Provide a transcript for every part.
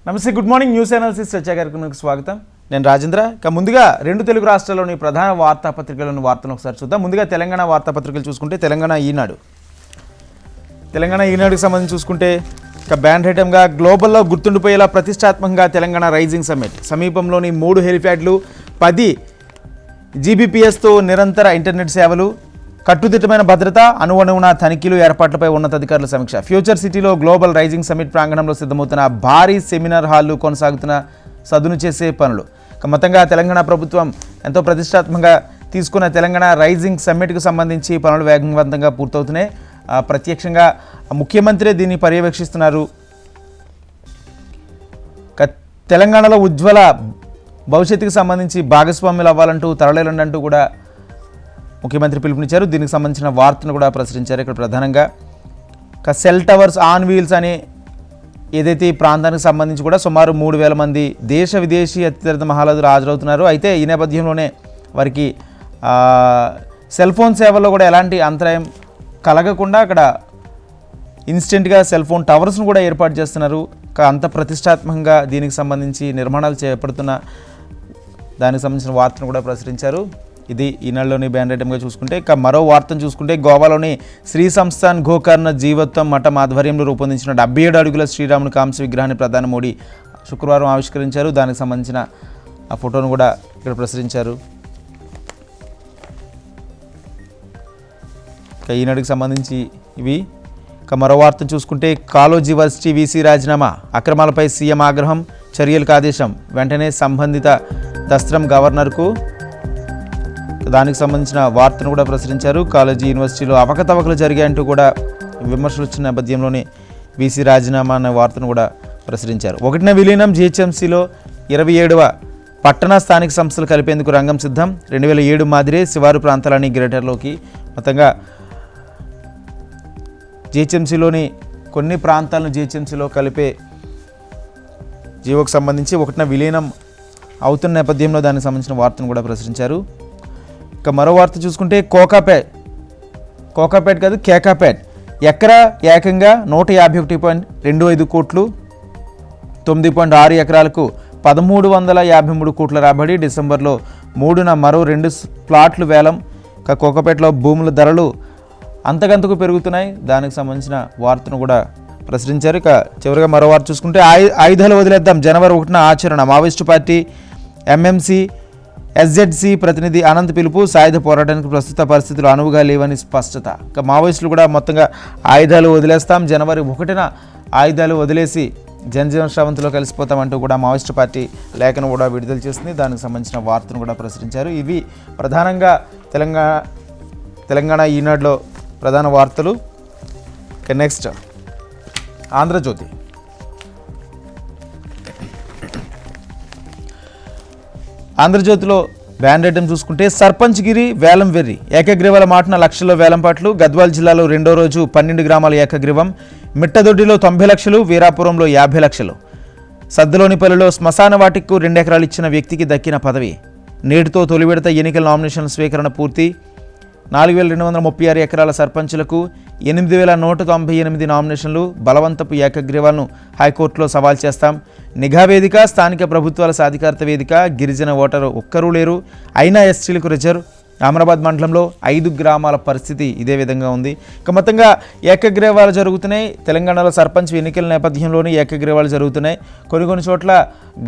నమస్తే, good morning. News analysis చర్చా కార్యక్రమానికి స్వాగతం. నేను రాజేంద్ర. ఇక ముందుగా రెండు తెలుగు రాష్ట్రాల్లోని ప్రధాన వార్తాపత్రికలోని వార్తలను ఒకసారి చూద్దాం. ముందుగా తెలంగాణ వార్తాపత్రికలు చూసుకుంటే తెలంగాణ ఈనాడుకి సంబంధించి చూసుకుంటే ఇక బ్యాండ్ ఐటమ్గా గ్లోబల్లో గుర్తుండిపోయేలా ప్రతిష్టాత్మకంగా తెలంగాణ రైజింగ్ సమ్మిట్, సమీపంలోని 3 హెలిప్యాడ్లు, 10 జీబీపీఎస్తో నిరంతర ఇంటర్నెట్ సేవలు, కట్టుదిట్టమైన భద్రత, అణువణువున తనిఖీలు, ఏర్పాట్లపై ఉన్నతాధికారుల సమీక్ష. ఫ్యూచర్ సిటీలో గ్లోబల్ రైజింగ్ సమ్మిట్ ప్రాంగణంలో సిద్ధమవుతున్న భారీ సెమినార్ హాళ్లు, కొనసాగుతున్న సదును చేసే పనులు. మొత్తంగా తెలంగాణ ప్రభుత్వం ఎంతో ప్రతిష్టాత్మకంగా తీసుకున్న తెలంగాణ రైజింగ్ సమ్మిట్కు సంబంధించి పనులు వేగవంతంగా పూర్తవుతున్నాయి. ప్రత్యక్షంగా ముఖ్యమంత్రి దీన్ని పర్యవేక్షిస్తున్నారు. తెలంగాణలో ఉజ్వల భవిష్యత్తుకు సంబంధించి భాగస్వామ్యులు అవ్వాలంటూ తరలిండంటూ కూడా ముఖ్యమంత్రి పిలుపునిచ్చారు. దీనికి సంబంధించిన వార్తను కూడా ప్రచురించారు. ఇక్కడ ప్రధానంగా సెల్ టవర్స్ ఆన్ వీల్స్ అనే ఏదైతే ఈ ప్రాంతానికి సంబంధించి కూడా సుమారు 3,000 మంది దేశ విదేశీ అతిథి మహారాజులు హాజరవుతున్నారు. అయితే ఈ నేపథ్యంలోనే వారికి సెల్ ఫోన్ సేవల్లో కూడా ఎలాంటి అంతరాయం కలగకుండా అక్కడ ఇన్స్టెంట్గా సెల్ ఫోన్ టవర్స్ను కూడా ఏర్పాటు చేస్తున్నారు. అంత ప్రతిష్టాత్మకంగా దీనికి సంబంధించి నిర్మాణాలు చేపడుతున్న దానికి సంబంధించిన వార్తను కూడా ప్రచురించారు. ఇది ఈనాడులోని బ్యాన్ ఐటమ్గా చూసుకుంటే ఇక మరో వార్తను చూసుకుంటే గోవాలోని శ్రీ సంస్థాన్ గోకర్ణ జీవోత్వం మఠం ఆధ్వర్యంలో రూపొందించిన 77 అడుగుల శ్రీరాముని కాంస్య విగ్రహాన్ని ప్రధాని మోడీ శుక్రవారం ఆవిష్కరించారు. దానికి సంబంధించిన ఆ ఫోటోను కూడా ఇక్కడ ప్రచురించారు. ఇక ఈనాడుకి సంబంధించి ఇవి. ఇక మరో వార్తను చూసుకుంటే కాలోజీ వర్సిటీ వీసీ రాజీనామా, అక్రమాలపై సీఎం ఆగ్రహం, చర్యలకు ఆదేశం, వెంటనే సంబంధిత దస్త్రం గవర్నర్కు. దానికి సంబంధించిన వార్తను కూడా ప్రచురించారు. కాలేజీ యూనివర్సిటీలో అవకతవకలు జరిగాయంటూ కూడా విమర్శలు వచ్చిన నేపథ్యంలోనే వీసీ రాజీనామా అనే వార్తను కూడా ప్రచురించారు. 1వ విలీనం జీహెచ్ఎంసీలో 27వ పట్టణ స్థానిక సంస్థలు కలిపేందుకు రంగం సిద్ధం. 2007 మాదిరే శివారు ప్రాంతాలని గ్రేటర్లోకి. మొత్తంగా జీహెచ్ఎంసీలోని కొన్ని ప్రాంతాలను జీహెచ్ఎంసీలో కలిపే జీవోకు సంబంధించి 1వ విలీనం అవుతున్న నేపథ్యంలో దానికి సంబంధించిన వార్తను కూడా ప్రచురించారు. ఇక మరో వార్త చూసుకుంటే కోకాపేట్ కాదు కేకాపేట్ ఎకరా ఏకంగా 151.25 కోట్లు, 9.6 ఎకరాలకు 1,353 కోట్ల రాబడి. డిసెంబర్లో 3న మరో 2 ప్లాట్లు వేలం. ఇక కోకాపేటలో భూముల ధరలు అంతకంతకు పెరుగుతున్నాయి. దానికి సంబంధించిన వార్తను కూడా ప్రచురించారు. ఇక చివరిగా మరో వార్త చూసుకుంటే ఆయుధాలు వదిలేద్దాం, జనవరి 1న ఆచరణ. మావోయిస్టు పార్టీ ఎంఎంసీ ఎస్జెడ్సీ ప్రతినిధి అనంత్ పిలుపు, సాయుధ పోరాటానికి ప్రస్తుత పరిస్థితులు అనువుగా లేవని స్పష్టత. ఇక మావోయిస్టులు కూడా మొత్తంగా ఆయుధాలు వదిలేస్తాం, జనవరి 1న ఆయుధాలు వదిలేసి జనజీవన శ్రవంతిలో కలిసిపోతామంటూ కూడా మావోయిస్టు పార్టీ లేఖను కూడా విడుదల చేస్తుంది. దానికి సంబంధించిన వార్తను కూడా ప్రచురించారు. ఇవి ప్రధానంగా తెలంగాణ ఈనాడులో ప్రధాన వార్తలు. ఇక నెక్స్ట్ ఆంధ్రజ్యోతి. ఆంధ్రజ్యోతిలో బ్యాన్ ఐటమ్ చూసుకుంటే సర్పంచ్ గిరి వేలం వెర్రి, ఏకగ్రీవాల మాటన లక్షల్లో వేలంపాట్లు. గద్వాల జిల్లాలో 2వ రోజు 12 గ్రామాల ఏకగ్రీవం. మిట్టదొడ్డిలో 90 లక్షలు, వీరాపురంలో 50 లక్షలు. సద్దులోనిపల్లిలో శ్మశాన వాటికు 2 ఎకరాలు ఇచ్చిన వ్యక్తికి దక్కిన పదవి. నేటితో తొలి విడత ఎన్నికల నామినేషన్ల స్వీకరణ పూర్తి. 4,236 ఎకరాల సర్పంచులకు 8,198 నామినేషన్లు. బలవంతపు ఏకగ్రీవాలను హైకోర్టులో సవాల్ చేస్తాం. నిఘా వేదిక, స్థానిక ప్రభుత్వాల సాధికారత వేదిక, గిరిజన ఓటరు ఒక్కరూ లేరు, అయినా ఎస్టీలకు రిజర్వ్. అమరాబాద్ మండలంలో 5 గ్రామాల పరిస్థితి ఇదే విధంగా ఉంది. ఇక మొత్తంగా ఏకగ్రీవాలు జరుగుతున్నాయి. తెలంగాణలో సర్పంచ్ ఎన్నికల నేపథ్యంలోనే ఏకగ్రీవాలు జరుగుతున్నాయి. కొన్ని చోట్ల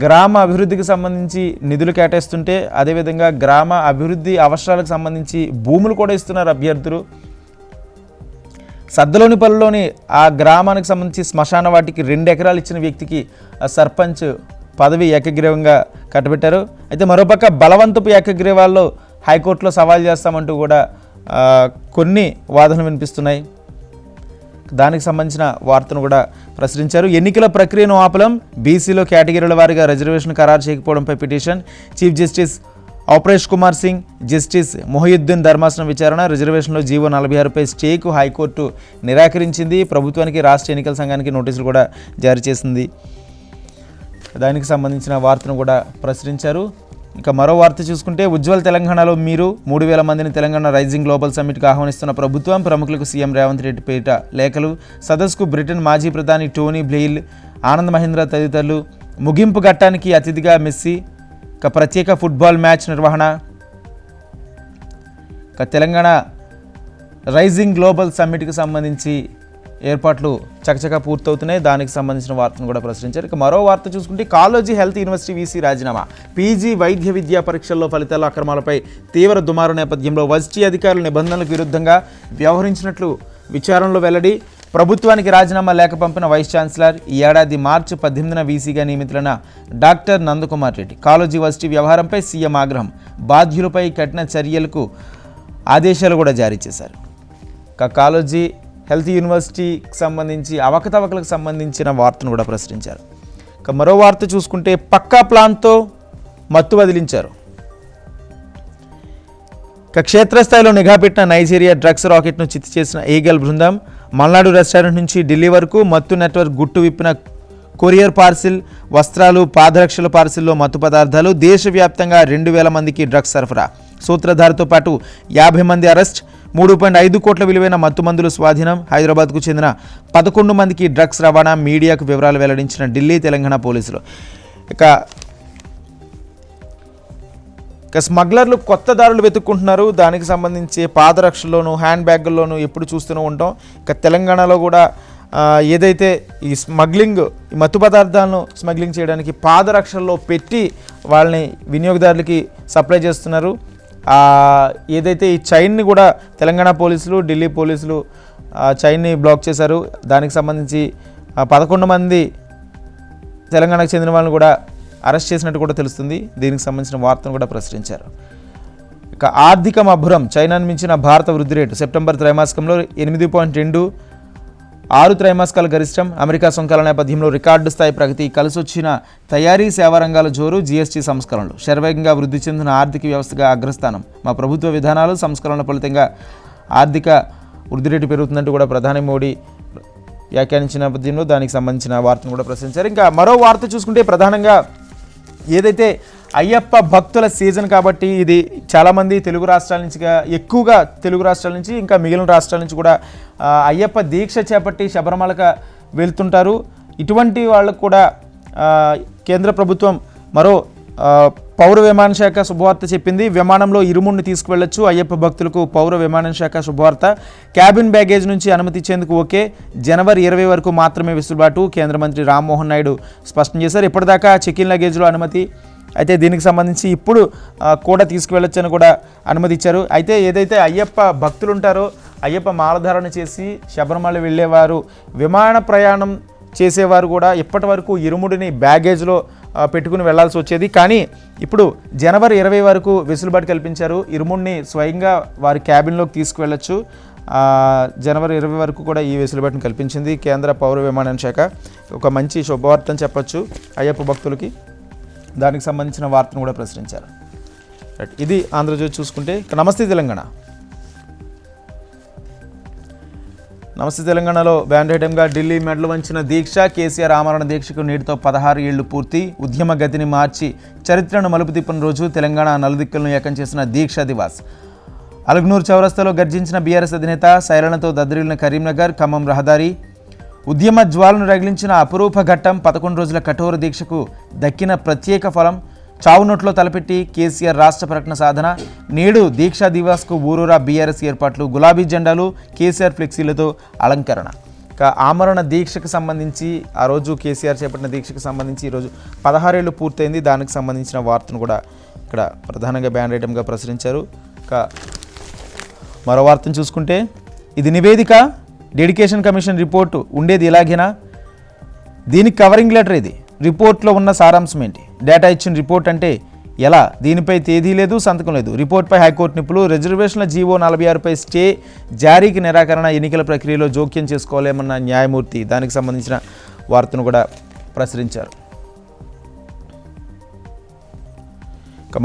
గ్రామ అభివృద్ధికి సంబంధించి నిధులు కేటాయిస్తుంటే అదేవిధంగా గ్రామ అభివృద్ధి అవసరాలకు సంబంధించి భూములు కూడా ఇస్తున్నారు అభ్యర్థులు. సద్దలోనిపల్లిలోని ఆ గ్రామానికి సంబంధించి శ్మశాన వాటికి 2 ఎకరాలు ఇచ్చిన వ్యక్తికి సర్పంచ్ పదవి ఏకగ్రీవంగా కట్టబెట్టారు. అయితే మరోపక్క బలవంతపు ఏకగ్రీవాల్లో హైకోర్టులో సవాల్ చేస్తామంటూ కూడా కొన్ని వాదనలు వినిపిస్తున్నాయి. దానికి సంబంధించిన వార్తను కూడా ప్రచురించారు. ఎన్నికల ప్రక్రియను ఆపలం, బీసీలో కేటగిరీల వారీగా రిజర్వేషన్ ఖరారు చేయకపోవడంపై petition. Chief justice Aparesh Kumar Singh, justice Mohiuddin ధర్మాసనం విచారణ. రిజర్వేషన్లో జీవో 46పై స్టేకు హైకోర్టు నిరాకరించింది. ప్రభుత్వానికి రాష్ట్ర ఎన్నికల సంఘానికి నోటీసులు కూడా జారీ చేసింది. దానికి సంబంధించిన వార్తను కూడా ప్రచురించారు. ఇక మరో వార్త చూసుకుంటే ఉజ్వల్ తెలంగాణలో మీరు 3,000 మందిని తెలంగాణ రైజింగ్ గ్లోబల్ సమ్మిట్కి ఆహ్వానిస్తున్న ప్రభుత్వం. ప్రముఖులకు సీఎం రేవంత్ రెడ్డి పేట లేఖలు. సదస్సుకు బ్రిటన్ మాజీ ప్రధాని టోనీ బ్లెయిర్, ఆనంద్ మహీంద్ర తదితరులు ముగింపు ఘట్టానికి అతిథిగా మెస్సీ. ఇక ప్రత్యేక ఫుట్బాల్ మ్యాచ్ నిర్వహణ. ఇక తెలంగాణ రైజింగ్ గ్లోబల్ సమ్మిట్కి సంబంధించి ఏర్పాట్లు చకచకా పూర్తవుతున్నాయి. దానికి సంబంధించిన వార్తను కూడా ప్రచురించారు. ఇక మరో వార్త చూసుకుంటే కాలేజీ హెల్త్ యూనివర్సిటీ వీసీ రాజీనామా. పీజీ వైద్య విద్యా పరీక్షల్లో ఫలితాల అక్రమాలపై తీవ్ర దుమారు నేపథ్యంలో వర్సిటీ అధికారుల నిబంధనలకు విరుద్ధంగా వ్యవహరించినట్లు విచారణలో వెల్లడి. ప్రభుత్వానికి రాజీనామా లేఖ పంపిన వైస్ ఛాన్సలర్. ఈ ఏడాది మార్చి 18న వీసీగా నియమితులైన డాక్టర్ నందకుమార్ రెడ్డి. కాలేజీ వర్సిటీ వ్యవహారంపై సీఎం ఆగ్రహం. బాధ్యులపై కఠిన చర్యలకు ఆదేశాలు కూడా జారీ చేశారు. కాలేజీ హెల్త్ యూనివర్సిటీకి సంబంధించి అవకతవకలకు సంబంధించిన వార్తను కూడా ప్రచురించారు. ఇక మరో వార్త చూసుకుంటే పక్కా ప్లాన్తో మత్తు వదిలించారు. ఇక క్షేత్రస్థాయిలో నిఘా పెట్టిన నైజీరియా డ్రగ్స్ రాకెట్ను చిత్తు చేసిన ఈగల్ బృందం. మల్నాడు రెస్టారెంట్ నుంచి ఢిల్లీ వరకు మత్తు నెట్వర్క్ గుట్టు విప్పిన కొరియర్ పార్సిల్, వస్త్రాలు, పాదరక్షల పార్సిల్లో మత్తు పదార్థాలు. దేశవ్యాప్తంగా 2000 మందికి డ్రగ్స్ సరఫరా. సూత్రధారితో పాటు 50 మంది అరెస్ట్. 3.5 కోట్ల విలువైన మత్తు మందులు స్వాధీనం. హైదరాబాద్కు చెందిన 11 మందికి డ్రగ్స్ రవాణా. మీడియాకు వివరాలు వెల్లడించిన ఢిల్లీ, తెలంగాణ పోలీసులు. ఇక స్మగ్లర్లు కొత్త దారులు వెతుక్కుంటున్నారు. దానికి సంబంధించి పాదరక్షల్లోనూ హ్యాండ్ బ్యాగుల్లోనూ ఎప్పుడు చూస్తూనే ఉంటాం. ఇక తెలంగాణలో కూడా ఏదైతే ఈ స్మగ్లింగ్, ఈ మత్తు పదార్థాలను స్మగ్లింగ్ చేయడానికి పాదరక్షల్లో పెట్టి వాళ్ళని వినియోగదారులకి సప్లై చేస్తున్నారు. ఏదైతే ఈ చైన్ని కూడా తెలంగాణ పోలీసులు, ఢిల్లీ పోలీసులు చైన్ని బ్లాక్ చేశారు. దానికి సంబంధించి 11 మంది తెలంగాణకు చెందిన వాళ్ళని కూడా అరెస్ట్ చేసినట్టు కూడా తెలుస్తుంది. దీనికి సంబంధించిన వార్తను కూడా ప్రచురించారు. ఇక ఆర్థిక మబ్బురం. చైనాను మించిన భారత వృద్ధి రేటు. సెప్టెంబర్ త్రైమాసికంలో 8.2, 6 త్రైమాసికాల గరిష్టం. అమెరికా సొంకాల నేపథ్యంలో రికార్డు స్థాయి ప్రగతి. కలిసొచ్చిన తయారీ, సేవా రంగాల జోరు. జీఎస్టీ సంస్కరణలు. శరవేగంగా వృద్ధి చెందిన ఆర్థిక వ్యవస్థగా అగ్రస్థానం. మా ప్రభుత్వ విధానాలు, సంస్కరణల ఫలితంగా ఆర్థిక వృద్ధి రేటు పెరుగుతుందంటూ కూడా ప్రధాని మోడీ వ్యాఖ్యానించిన నేపథ్యంలో దానికి సంబంధించిన వార్తను కూడా ప్రశ్నించారు. ఇంకా మరో వార్త చూసుకుంటే ప్రధానంగా ఏదైతే అయ్యప్ప భక్తుల సీజన్ కాబట్టి ఇది చాలామంది తెలుగు రాష్ట్రాల నుంచి, ఎక్కువగా తెలుగు రాష్ట్రాల నుంచి, ఇంకా మిగిలిన రాష్ట్రాల నుంచి కూడా అయ్యప్ప దీక్ష చేపట్టి శబరిమలకు వెళ్తుంటారు. ఇటువంటి వాళ్ళకు కూడా కేంద్ర ప్రభుత్వం మరో పౌర విమానయాన శాఖ శుభవార్త చెప్పింది. విమానంలో ఇరుముడిని తీసుకువెళ్లొచ్చు. అయ్యప్ప భక్తులకు పౌర విమానయాన శాఖ శుభవార్త. క్యాబిన్ బ్యాగేజ్ నుంచి అనుమతి ఇచ్చేందుకు ఓకే. జనవరి 20 వరకు మాత్రమే వెసులుబాటు. కేంద్ర మంత్రి రామ్మోహన్ నాయుడు స్పష్టం చేశారు. ఇప్పటిదాకా చెక్-ఇన్ లగేజ్లో అనుమతి. అయితే దీనికి సంబంధించి ఇప్పుడు కూడా తీసుకువెళ్ళొచ్చని కూడా అనుమతి ఇచ్చారు. అయితే ఏదైతే అయ్యప్ప భక్తులు ఉంటారో, అయ్యప్ప మాలధారణ చేసి శబరిమల వెళ్ళేవారు, విమాన ప్రయాణం చేసేవారు కూడా ఇప్పటి వరకు ఇరుముడిని బ్యాగేజ్లో పెట్టుకుని వెళ్లాల్సి వచ్చేది. కానీ ఇప్పుడు జనవరి 20 వరకు వెసులుబాటు కల్పించారు. ఇరుముడిని స్వయంగా వారి క్యాబిన్లోకి తీసుకువెళ్ళొచ్చు. జనవరి 20 వరకు కూడా ఈ వెసులుబాటును కల్పించింది కేంద్ర పౌర విమానయాన శాఖ. ఒక మంచి శుభవార్త అని చెప్పొచ్చు అయ్యప్ప భక్తులకి. దానికి సంబంధించిన వార్తను కూడా ప్రచురించారు. ఇది ఆంధ్రజ్యోతి చూసుకుంటే. నమస్తే తెలంగాణ. నమస్తే తెలంగాణలో బ్యాండ్ ఐటెంగా ఢిల్లీ మెడలు వంచిన దీక్ష. కేసీఆర్ ఆమరణ దీక్షకు నేటితో 16 ఏళ్లు పూర్తి. ఉద్యమ గతిని మార్చి చరిత్రను మలుపు తిప్పిన రోజు. తెలంగాణ నలుదిక్కులను ఏకం చేసిన దీక్షా దివాస్. అలగ్నూర్ చౌరస్తాలో గర్జించిన బీఆర్ఎస్ అధినేత. సైరన్లతో దద్దరిల్లిన కరీంనగర్ ఖమ్మం రహదారి. ఉద్యమ జ్వాలను రగిలించిన అపురూప ఘట్టం. 11 రోజుల కఠోర దీక్షకు దక్కిన ప్రత్యేక ఫలం. చావు నోట్లో తలపెట్టి కేసీఆర్ రాష్ట్ర ప్రకటన సాధన. నేడు దీక్షా దివాస్కు ఊరూరా బీఆర్ఎస్ ఏర్పాట్లు. గులాబీ జెండాలు, కేసీఆర్ ఫ్లెక్సీలతో అలంకరణ. ఆమరణ దీక్షకు సంబంధించి ఆ రోజు కేసీఆర్ చేపట్టిన దీక్షకు సంబంధించి ఈరోజు 16 ఏళ్ళు పూర్తయింది. దానికి సంబంధించిన వార్తను కూడా ఇక్కడ ప్రధానంగా బ్యాన్ ఐటెంగా ప్రచురించారు. మరో వార్తను చూసుకుంటే ఇది నివేదిక. డెడికేషన్ కమిషన్ రిపోర్టు ఉండేది ఇలాగేనా? దీనికి కవరింగ్ లెటర్ ఇది. రిపోర్ట్లో ఉన్న సారాంశం ఏంటి? డేటా ఇచ్చిన రిపోర్ట్ అంటే ఎలా? దీనిపై తేదీ లేదు, సంతకం లేదు. రిపోర్ట్పై హైకోర్టు నిపుణులు. రిజర్వేషన్ల జీవో 46పై స్టే. జారీకి నిరాకరణ. ఎన్నికల ప్రక్రియలో జోక్యం చేసుకోలేమన్న న్యాయమూర్తి. దానికి సంబంధించిన వార్తను కూడా ప్రచురించారు.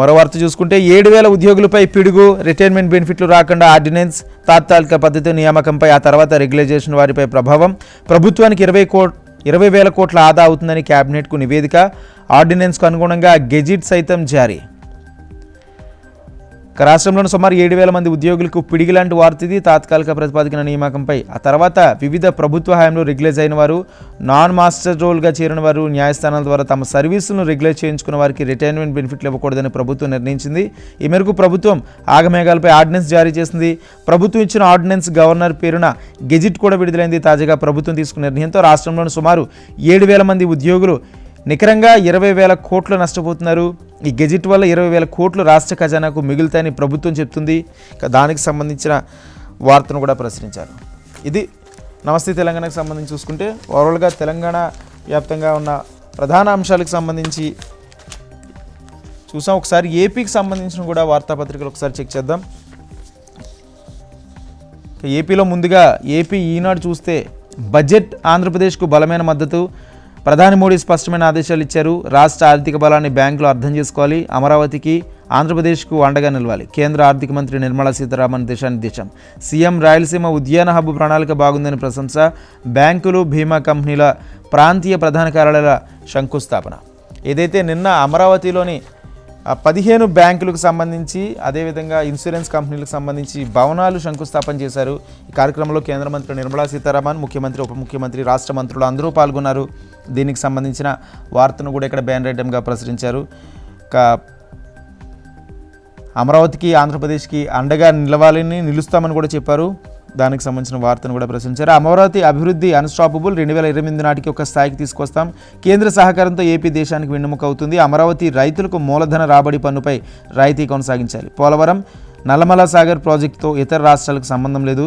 మరో వార్త చూసుకుంటే 7,000 ఉద్యోగులపై పిడుగు. రిటైర్మెంట్ బెనిఫిట్లు రాకుండా ఆర్డినెన్స్. తాత్కాలిక పద్ధతి నియామకంపై ఆ తర్వాత రెగ్యులైజేషన్ వారిపై ప్రభావం. ప్రభుత్వానికి 20,000 కోట్ల ఆదా అవుతుందని కేబినెట్కు నివేదిక. ఆర్డినెన్స్కు అనుగుణంగా గెజిట్ సైతం జారీ. రాష్ట్రంలోని సుమారు 7,000 మంది ఉద్యోగులకు పిడిగిలాంటి వార్త ఇది. తాత్కాలిక ప్రతిపాదికన నియామకంపై ఆ తర్వాత వివిధ ప్రభుత్వ హయాంలో రెగ్యులైజ్ అయిన వారు, నాన్ మాస్టర్ రోల్గా చేరిన వారు, న్యాయస్థానాల ద్వారా తమ సర్వీసులను రెగ్యులైజ్ చేయించుకున్న వారికి రిటైర్మెంట్ బెనిఫిట్లు ఇవ్వకూడదని ప్రభుత్వం నిర్ణయించింది. ఈ మేరకు ప్రభుత్వం ఆగమేఘాలపై ఆర్డినెన్స్ జారీ చేసింది. ప్రభుత్వం ఇచ్చిన ఆర్డినెన్స్ గవర్నర్ పేరున గెజిట్ కూడా విడుదలైంది. తాజాగా ప్రభుత్వం తీసుకున్న నిర్ణయంతో రాష్ట్రంలోని సుమారు 7,000 మంది ఉద్యోగులు నికరంగా 20,000 కోట్లు నష్టపోతున్నారు. ఈ గెజిట్ వల్ల 20,000 కోట్లు రాష్ట్ర ఖజానాకు మిగులుతాయని ప్రభుత్వం చెప్తుంది. దానికి సంబంధించిన వార్తను కూడా ప్రచురించారు. ఇది నమస్తే తెలంగాణకు సంబంధించి చూసుకుంటే ఓవరాల్గా తెలంగాణ వ్యాప్తంగా ఉన్న ప్రధాన అంశాలకు సంబంధించి చూసాం. ఒకసారి ఏపీకి సంబంధించిన కూడా వార్తాపత్రికలు ఒకసారి చెక్ చేద్దాం. ఏపీలో ముందుగా ఏపీ ఈనాడు చూస్తే బడ్జెట్ ఆంధ్రప్రదేశ్కు బలమైన మద్దతు, ప్రధాని మోడీ స్పష్టమైన ఆదేశాలు ఇచ్చారు. రాష్ట్ర ఆర్థిక బలాన్ని బ్యాంకులు అర్థం చేసుకోవాలి, అమరావతికి ఆంధ్రప్రదేశ్కు అండగా నిలవాలి. కేంద్ర ఆర్థిక మంత్రి నిర్మలా సీతారామన్ దిశానిర్దేశం. సీఎం రాయలసీమ ఉద్యాన హబ్ ప్రణాళిక బాగుందని ప్రశంస. బ్యాంకులు, బీమా కంపెనీల ప్రాంతీయ ప్రధాన కార్యాలయాల శంకుస్థాపన. ఏదైతే నిన్న అమరావతిలోని 15 బ్యాంకులకు సంబంధించి అదేవిధంగా ఇన్సూరెన్స్ కంపెనీలకు సంబంధించి భవనాలు శంకుస్థాపన చేశారు. ఈ కార్యక్రమంలో కేంద్ర మంత్రి నిర్మలా సీతారామన్, ముఖ్యమంత్రి, ఉప ముఖ్యమంత్రి, రాష్ట్ర మంత్రులు అందరూ పాల్గొన్నారు. దీనికి సంబంధించిన వార్తను కూడా ఇక్కడ బ్యానర్ ఐటమ్గా ప్రచురించారు. అమరావతికి, ఆంధ్రప్రదేశ్కి అండగా నిలుస్తామని కూడా చెప్పారు. దానికి సంబంధించిన వార్తను కూడా ప్రశ్నించారు. అమరావతి అభివృద్ధి అన్స్టాపబుల్, 2028 నాటికి ఒక స్థాయికి తీసుకొస్తాం. కేంద్ర సహకారంతో ఏపీ దేశానికి వెన్నెముక అవుతుంది. అమరావతి రైతులకు మూలధన రాబడి పన్నుపై రాయితీ కొనసాగించాలి. పోలవరం, నల్లమల సాగర్ ప్రాజెక్టుతో ఇతర రాష్ట్రాలకు సంబంధం లేదు.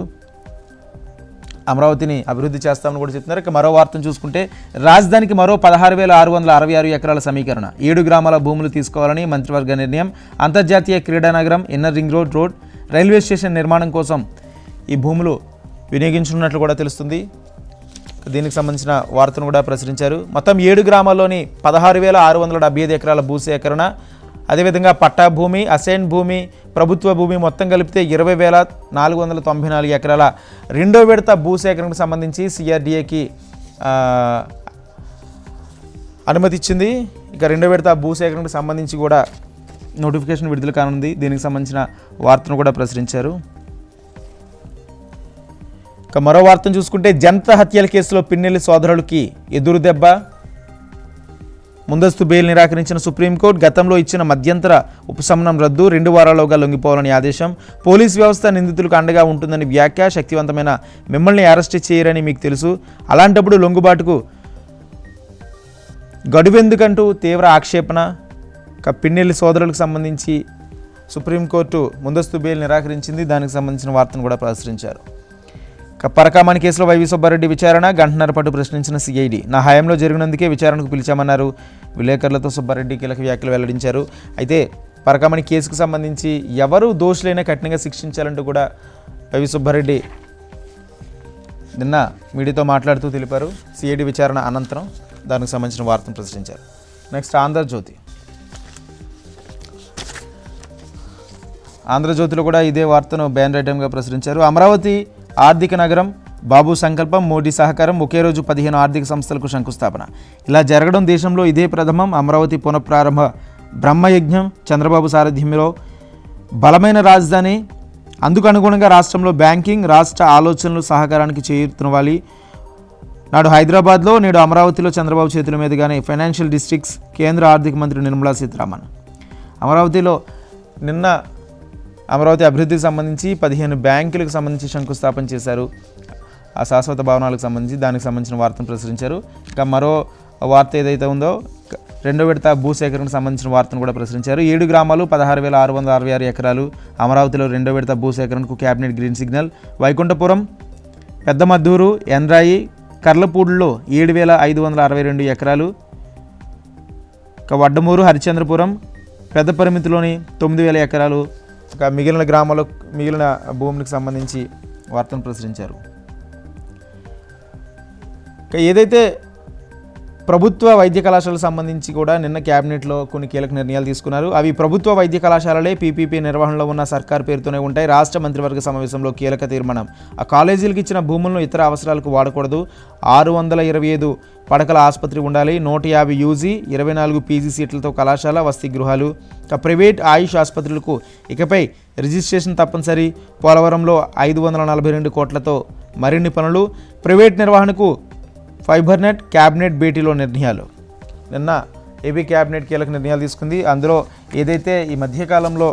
అమరావతిని అభివృద్ధి చేస్తామని కూడా చెప్తున్నారు. ఇక మరో వార్తను చూసుకుంటే రాజధానికి మరో 16,666 ఎకరాల సమీకరణ, 7 గ్రామాల భూములు తీసుకోవాలని మంత్రివర్గ నిర్ణయం. అంతర్జాతీయ క్రీడా నగరం, inner ring road, railway station నిర్మాణం కోసం ఈ భూములు వినియోగించనున్నట్లు కూడా తెలుస్తుంది. దీనికి సంబంధించిన వార్తను కూడా ప్రచురించారు. మొత్తం 7 గ్రామాల్లోని 16,675 ఎకరాల భూసేకరణ, అదేవిధంగా పట్టా భూమి, అసైన్ భూమి, ప్రభుత్వ భూమి మొత్తం కలిపితే 20,494 ఎకరాల రెండో విడత భూసేకరణకు సంబంధించి సిఆర్డీఏకి అనుమతి ఇచ్చింది. ఇక రెండో విడత భూసేకరణకు సంబంధించి కూడా నోటిఫికేషన్ విడుదల కానుంది. దీనికి సంబంధించిన వార్తను కూడా ప్రచురించారు. ఇక మరో వార్తను చూసుకుంటే జంట హత్యల కేసులో పిన్నెల్లి సోదరులకి ఎదురు దెబ్బ. ముందస్తు బెయిల్ నిరాకరించిన సుప్రీంకోర్టు. గతంలో ఇచ్చిన మధ్యంతర ఉపశమనం రద్దు, 2 వారాల్లోగా లొంగిపోవాలని ఆదేశం. పోలీస్ వ్యవస్థ నిందితులకు అండగా ఉంటుందని వ్యాఖ్య. శక్తివంతమైన మిమ్మల్ని అరెస్ట్ చేయరని మీకు తెలుసు, అలాంటప్పుడు లొంగుబాటుకు గడువెందుకంటూ తీవ్ర ఆక్షేపణ. పిన్నెల్లి సోదరులకు సంబంధించి సుప్రీంకోర్టు ముందస్తు బెయిల్ నిరాకరించింది. దానికి సంబంధించిన వార్తను కూడా ప్రచురించారు. పరకామణి కేసులో వైవి సుబ్బారెడ్డి విచారణ, గంటన్నర పాటు ప్రశ్నించిన సిఐడి. నా హయాంలో జరిగినందుకే విచారణకు పిలిచామన్నారు. విలేకరులతో సుబ్బారెడ్డి కీలక వ్యాఖ్యలు వెల్లడించారు. అయితే పరకామణి కేసుకు సంబంధించి ఎవరు దోషులైనా కఠినంగా శిక్షించాలంటూ కూడా వైవి సుబ్బారెడ్డి నిన్న మీడియాతో మాట్లాడుతూ తెలిపారు. సిఐడి విచారణ అనంతరం దానికి సంబంధించిన వార్తను ప్రచురించారు. నెక్స్ట్ ఆంధ్రజ్యోతిలో కూడా ఇదే వార్తను బ్యానర్ ఐటమ్గా ప్రచురించారు. అమరావతి ఆర్థిక నగరం, బాబు సంకల్పం, మోడీ సహకారం, ఒకే రోజు 15 ఆర్థిక సంస్థలకు శంకుస్థాపన. ఇలా జరగడం దేశంలో ఇదే ప్రథమం. అమరావతి పునఃప్రారంభ బ్రహ్మయజ్ఞం, చంద్రబాబు సారథ్యంలో బలమైన రాజధాని. అందుకు అనుగుణంగా రాష్ట్రంలో బ్యాంకింగ్, రాష్ట్ర ఆలోచనలు సహకారానికి చేరుతున్నవాలి. నాడు హైదరాబాద్లో, నేడు అమరావతిలో చంద్రబాబు చేతుల మీదుగానే ఫైనాన్షియల్ డిస్ట్రిక్ట్స్. కేంద్ర ఆర్థిక మంత్రి నిర్మలా సీతారామన్. అమరావతిలో నిన్న అమరావతి అభివృద్ధికి సంబంధించి 15 బ్యాంకులకు సంబంధించి శంకుస్థాపన చేశారు. ఆ శాశ్వత భవనాలకు సంబంధించి దానికి సంబంధించిన వార్తను ప్రచురించారు. ఇంకా మరో వార్త ఏదైతే ఉందో రెండో విడత భూసేకరణకు సంబంధించిన వార్తను కూడా ప్రచురించారు. 7 గ్రామాలు, 16,666 ఎకరాలు. అమరావతిలో రెండో విడత భూసేకరణకు క్యాబినెట్ గ్రీన్ సిగ్నల్. వైకుంఠపురం, పెద్దమద్దూరు, ఎన్రాయి, కర్లపూడిలో 7,562 ఎకరాలు. వడ్డమూరు, హరిచంద్రపురం, పెద్ద పరిమితిలోని 9,000 ఎకరాలు. మిగిలిన గ్రామాల్లో మిగిలిన భూములకు సంబంధించి వార్తను ప్రచురించారు. ఏదైతే ప్రభుత్వ వైద్య కళాశాలకు సంబంధించి కూడా నిన్న క్యాబినెట్లో కొన్ని కీలక నిర్ణయాలు తీసుకున్నారు. అవి ప్రభుత్వ వైద్య కళాశాలలే పీపీపీ నిర్వహణలో ఉన్న సర్కార్ పేరుతోనే ఉంటాయి. రాష్ట్ర మంత్రివర్గ సమావేశంలో కీలక తీర్మానం. ఆ కాలేజీలకు ఇచ్చిన భూములను ఇతర అవసరాలకు వాడకూడదు. 625 పడకల ఆసుపత్రి ఉండాలి. 150 యూజీ, 24 పీజీ సీట్లతో కళాశాల, వసతి గృహాలు. ప్రైవేట్ ఆయుష్ ఆసుపత్రులకు ఇకపై రిజిస్ట్రేషన్ తప్పనిసరి. పోలవరంలో 542 కోట్లతో మరిన్ని పనులు. ప్రైవేట్ నిర్వహణకు ఫైబర్ నెట్. క్యాబినెట్ భేటీలో నిర్ణయాలు. నిన్న ఏపీ క్యాబినెట్ కీలక నిర్ణయాలు తీసుకుంది. అందులో ఏదైతే ఈ మధ్యకాలంలో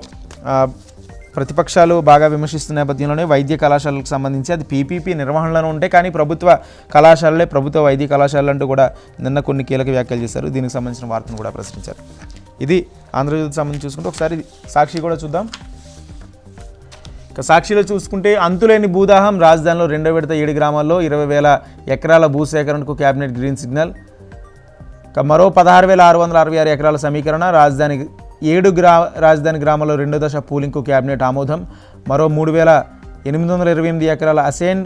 ప్రతిపక్షాలు బాగా విమర్శిస్తున్న నేపథ్యంలోనే వైద్య కళాశాలకు సంబంధించి అది పీపీపీ నిర్వహణలోనే ఉంటాయి, కానీ ప్రభుత్వ కళాశాలలే ప్రభుత్వ వైద్య కళాశాలలు అంటూ కూడా నిన్న కొన్ని కీలక వ్యాఖ్యలు చేశారు. దీనికి సంబంధించిన వార్తను కూడా ప్రశ్నించారు. ఇది ఆంధ్రజ్యోతికి సంబంధించి చూసుకుంటే ఒకసారి సాక్షి కూడా చూద్దాం. సాక్షిలో చూసుకుంటే అంతులేని భూదాహం. రాజధానిలో 2వ విడత 7 గ్రామాల్లో 20,000 ఎకరాల భూసేకరణకు కేబినెట్ గ్రీన్ సిగ్నల్. మరో 16,666 ఎకరాల సమీకరణ. రాజధాని గ్రామాల్లో 2వ దశ పూలింగ్కు కేబినెట్ ఆమోదం. మరో 3,828 ఎకరాల అసైన్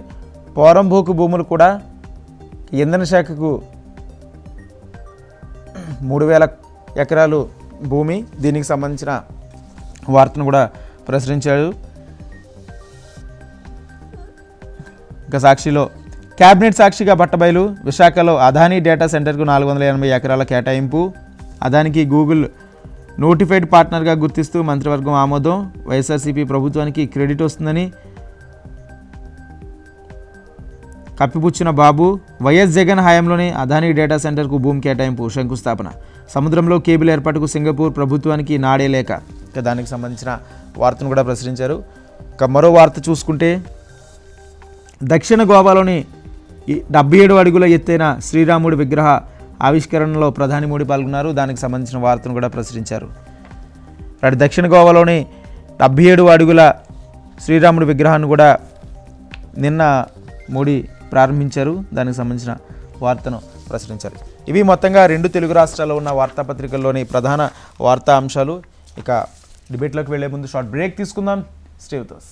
పోరంబోకు భూములు కూడా ఇంధన శాఖకు 3,000 ఎకరాలు భూమి. దీనికి సంబంధించిన వార్తను కూడా ప్రచురించారు. ఇక సాక్షిలో క్యాబినెట్ సాక్షిగా బట్టబయలు. విశాఖలో అదానీ డేటా సెంటర్కు 480 ఎకరాల కేటాయింపు. అదానికి గూగుల్ నోటిఫైడ్ పార్ట్నర్గా గుర్తిస్తూ మంత్రివర్గం ఆమోదం. వైఎస్ఆర్సీపీ ప్రభుత్వానికి క్రెడిట్ వస్తుందని కప్పిపుచ్చిన బాబు. వైఎస్ జగన్ హయాంలోనే అదానీ డేటా సెంటర్కు భూమి కేటాయింపు, శంకుస్థాపన. సముద్రంలో కేబుల్ ఏర్పాటుకు సింగపూర్ ప్రభుత్వానికి నాడే లేక. ఇక దానికి సంబంధించిన వార్తను కూడా ప్రచురించారు. ఇక మరో వార్త చూసుకుంటే దక్షిణ గోవాలోని 77 అడుగుల ఎత్తైన శ్రీరాముడి విగ్రహ ఆవిష్కరణలో ప్రధాని మోడీ పాల్గొన్నారు. దానికి సంబంధించిన వార్తను కూడా ప్రచురించారు. దక్షిణ గోవాలోని 77 అడుగుల శ్రీరాముడి విగ్రహాన్ని కూడా నిన్న మోడీ ప్రారంభించారు. దానికి సంబంధించిన వార్తను ప్రచురించారు. ఇవి మొత్తంగా 2 తెలుగు రాష్ట్రాల్లో ఉన్న వార్తాపత్రికల్లోని ప్రధాన వార్తా అంశాలు. ఇక డిబేట్లోకి వెళ్లే ముందు షార్ట్ బ్రేక్ తీసుకుందాం. Stay with us.